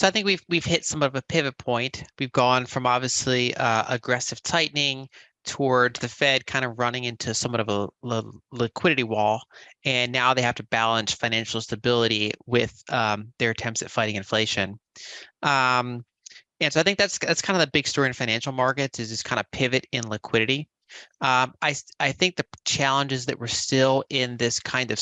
So I think we've hit some of a pivot point. We've gone from obviously aggressive tightening toward the Fed kind of running into somewhat of a liquidity wall, and now they have to balance financial stability with their attempts at fighting inflation. Um, and so I think that's kind of the big story in financial markets is this kind of pivot in liquidity. I think the challenge is that we're still in this kind of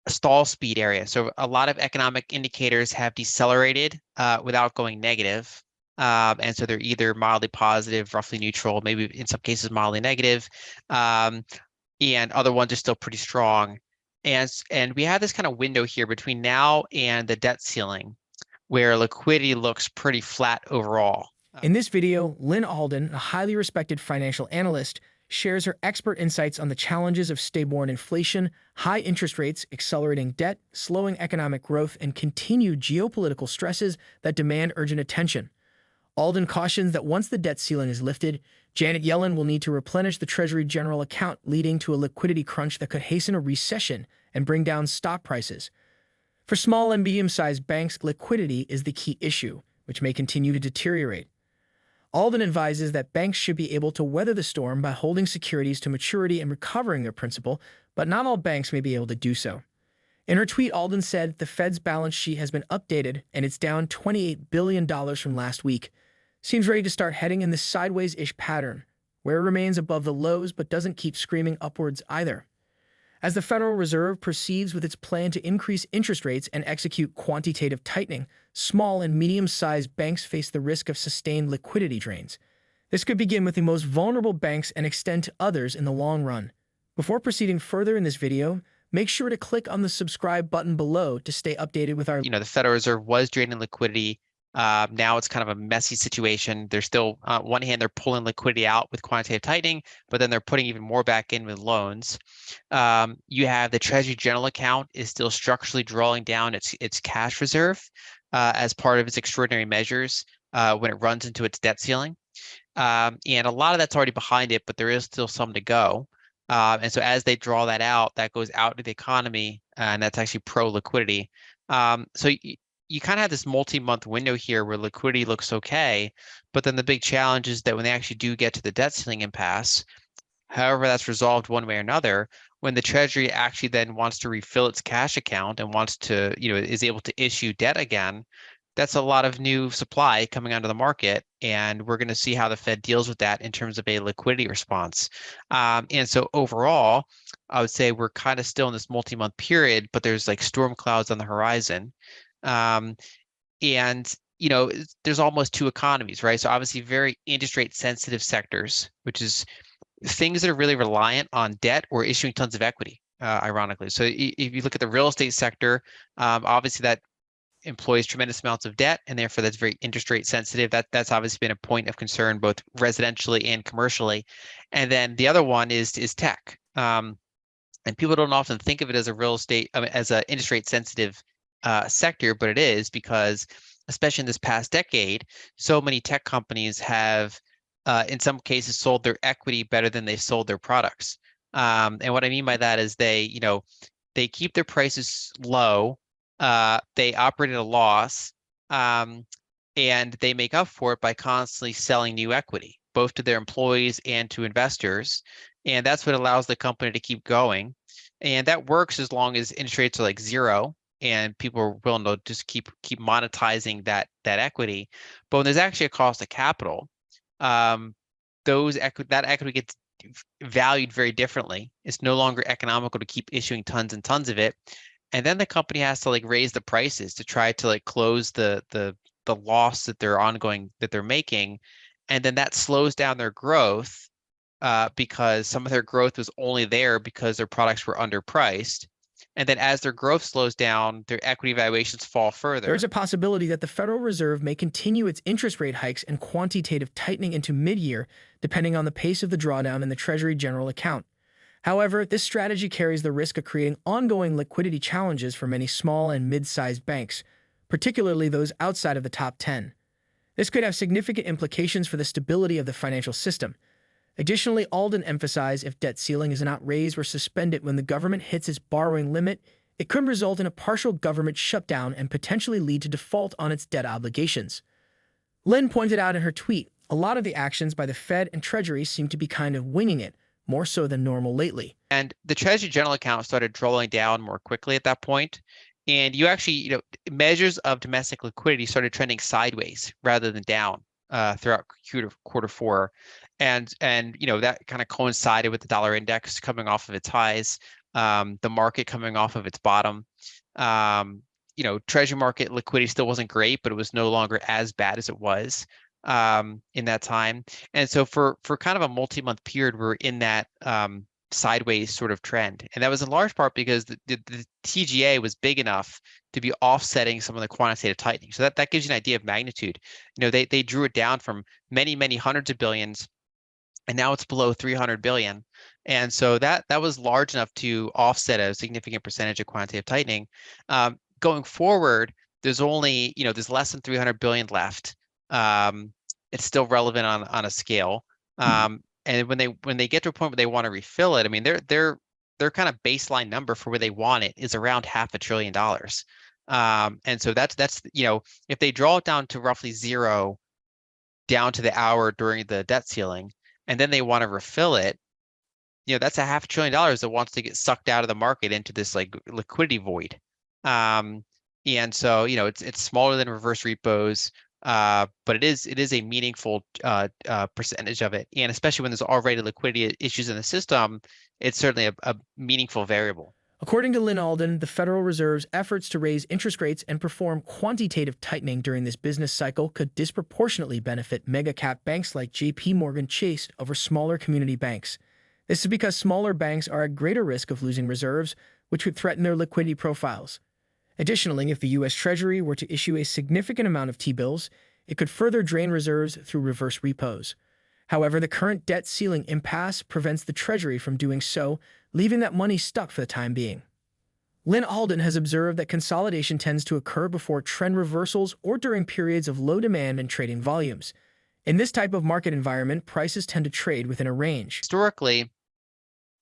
stall speed area. So a lot of economic indicators have decelerated without going negative. And so they're either mildly positive, roughly neutral, maybe in some cases mildly negative, um, and other ones are still pretty strong. And we have this kind of window here between now and the debt ceiling where liquidity looks pretty flat overall. In this video, Lyn Alden, a highly respected financial analyst, shares her expert insights on the challenges of stay-born inflation, high interest rates, accelerating debt, slowing economic growth, and continued geopolitical stresses that demand urgent attention. Alden cautions that once the debt ceiling is lifted, Janet Yellen will need to replenish the Treasury General Account, leading to a liquidity crunch that could hasten a recession and bring down stock prices. For small and medium-sized banks, liquidity is the key issue, which may continue to deteriorate. Alden advises that banks should be able to weather the storm by holding securities to maturity and recovering their principal, but not all banks may be able to do so. In her tweet, Alden said the Fed's balance sheet has been updated and it's down $28 billion from last week. Seems ready to start heading in this sideways-ish pattern, where it remains above the lows but doesn't keep screaming upwards either. As the Federal Reserve proceeds with its plan to increase interest rates and execute quantitative tightening, small and medium-sized banks face the risk of sustained liquidity drains. This could begin with the most vulnerable banks and extend to others in the long run. Before proceeding further in this video, make sure to click on the subscribe button below to stay updated with our... The Federal Reserve was draining liquidity. Now it's kind of a messy situation. They're still, on one hand, they're pulling liquidity out with quantitative tightening, but then they're putting even more back in with loans. You have the Treasury General Account is still structurally drawing down its cash reserve as part of its extraordinary measures when it runs into its debt ceiling. And a lot of that's already behind it, but there is still some to go. And so as they draw that out, that goes out to the economy, and that's actually pro-liquidity. So you kind of have this multi-month window here where liquidity looks okay, but then the big challenge is that when they actually do get to the debt ceiling impasse, however that's resolved one way or another, when the Treasury actually then wants to refill its cash account and wants to, is able to issue debt again, that's a lot of new supply coming onto the market, and we're going to see how the Fed deals with that in terms of a liquidity response. And so overall, I would say we're kind of still in this multi-month period, but there's like storm clouds on the horizon. And there's almost two economies, right? So obviously very interest rate sensitive sectors, which is things that are really reliant on debt or issuing tons of equity, ironically. So if you look at the real estate sector, obviously that employs tremendous amounts of debt, and therefore that's very interest rate sensitive. That's obviously been a point of concern both residentially and commercially. And then the other one is tech. And people don't often think of it as a real estate, as an interest rate sensitive sector, but it is because, especially in this past decade, so many tech companies have, in some cases, sold their equity better than they sold their products. And what I mean by that is they keep their prices low, they operate at a loss, and they make up for it by constantly selling new equity, both to their employees and to investors. And that's what allows the company to keep going. And that works as long as interest rates are like zero and people are willing to just keep monetizing that equity. But when there's actually a cost of capital, that equity gets valued very differently. It's no longer economical to keep issuing tons and tons of it. And then the company has to raise the prices to try to close the loss that they're making. And then that slows down their growth because some of their growth was only there because their products were underpriced. And then as their growth slows down, their equity valuations fall further. There is a possibility that the Federal Reserve may continue its interest rate hikes and quantitative tightening into mid-year, depending on the pace of the drawdown in the Treasury General Account. However, this strategy carries the risk of creating ongoing liquidity challenges for many small and mid-sized banks, particularly those outside of the top 10. This could have significant implications for the stability of the financial system. Additionally, Alden emphasized if debt ceiling is not raised or suspended when the government hits its borrowing limit, it could result in a partial government shutdown and potentially lead to default on its debt obligations. Lyn pointed out in her tweet, a lot of the actions by the Fed and Treasury seem to be kind of winging it, more so than normal lately. And the Treasury General Account started drawing down more quickly at that point. And you actually, measures of domestic liquidity started trending sideways rather than down throughout quarter four. And that kind of coincided with the dollar index coming off of its highs, the market coming off of its bottom. Treasury market liquidity still wasn't great, but it was no longer as bad as it was in that time. And so for kind of a multi-month period, we're in that sideways sort of trend. And that was in large part because the TGA was big enough to be offsetting some of the quantitative tightening. So that gives you an idea of magnitude. They drew it down from many, many hundreds of billions, and now it's below 300 billion. And so that was large enough to offset a significant percentage of quantitative tightening. Going forward, there's only, there's less than 300 billion left. It's still relevant on a scale. And when they get to a point where they want to refill it, I mean, their kind of baseline number for where they want it is around $500 billion. And so that's if they draw it down to roughly zero down to the hour during the debt ceiling, and then they want to refill it, that's $500 billion that wants to get sucked out of the market into this like liquidity void. And so it's smaller than reverse repos. But it is a meaningful percentage of it, and especially when there's already liquidity issues in the system, it's certainly a meaningful variable. According to Lyn Alden, the Federal Reserve's efforts to raise interest rates and perform quantitative tightening during this business cycle could disproportionately benefit mega-cap banks like JP Morgan Chase over smaller community banks. This is because smaller banks are at greater risk of losing reserves, which would threaten their liquidity profiles. Additionally, if the U.S. Treasury were to issue a significant amount of T-bills, it could further drain reserves through reverse repos. However, the current debt ceiling impasse prevents the Treasury from doing so, leaving that money stuck for the time being. Lyn Alden has observed that consolidation tends to occur before trend reversals or during periods of low demand and trading volumes. In this type of market environment, prices tend to trade within a range. Historically,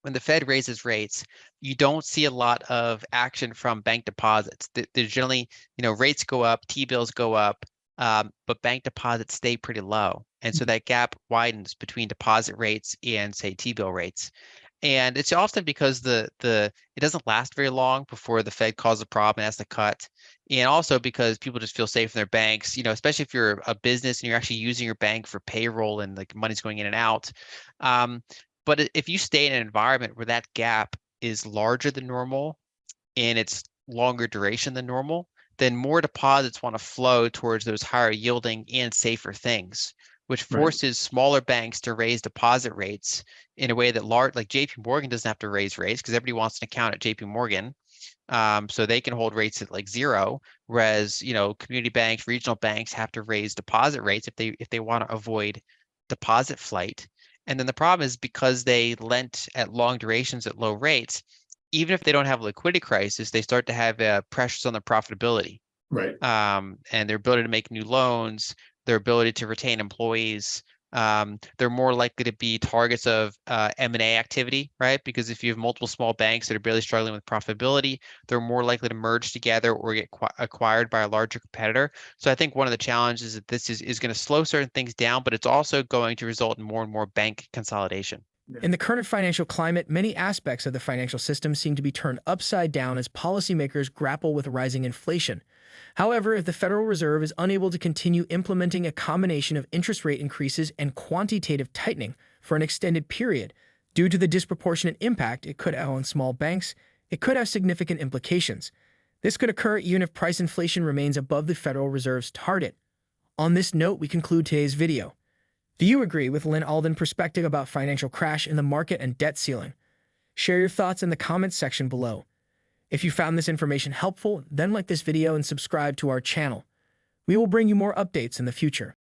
when the Fed raises rates, you don't see a lot of action from bank deposits. There's generally, rates go up, T-bills go up, but bank deposits stay pretty low. And so that gap widens between deposit rates and, say, T-bill rates. And it's often because it doesn't last very long before the Fed causes a problem and has to cut. And also because people just feel safe in their banks, especially if you're a business and you're actually using your bank for payroll and like money's going in and out. But if you stay in an environment where that gap is larger than normal and it's longer duration than normal, then more deposits want to flow towards those higher yielding and safer things, which forces smaller banks to raise deposit rates in a way that large, like JP Morgan doesn't have to raise rates because everybody wants an account at JP Morgan. So they can hold rates at like zero, whereas, community banks, regional banks have to raise deposit rates if they want to avoid deposit flight. And then the problem is because they lent at long durations at low rates, even if they don't have a liquidity crisis, they start to have pressures on their profitability. And their ability to make new loans, their ability to retain employees. They're more likely to be targets of M&A activity, right? Because if you have multiple small banks that are barely struggling with profitability, they're more likely to merge together or get acquired by a larger competitor. So I think one of the challenges is that this is going to slow certain things down, but it's also going to result in more and more bank consolidation. In the current financial climate, many aspects of the financial system seem to be turned upside down as policymakers grapple with rising inflation. However, if the Federal Reserve is unable to continue implementing a combination of interest rate increases and quantitative tightening for an extended period, due to the disproportionate impact it could have on small banks, it could have significant implications. This could occur even if price inflation remains above the Federal Reserve's target. On this note, we conclude today's video. Do you agree with Lyn Alden's perspective about financial crash in the market and debt ceiling? Share your thoughts in the comments section below. If you found this information helpful, then like this video and subscribe to our channel. We will bring you more updates in the future.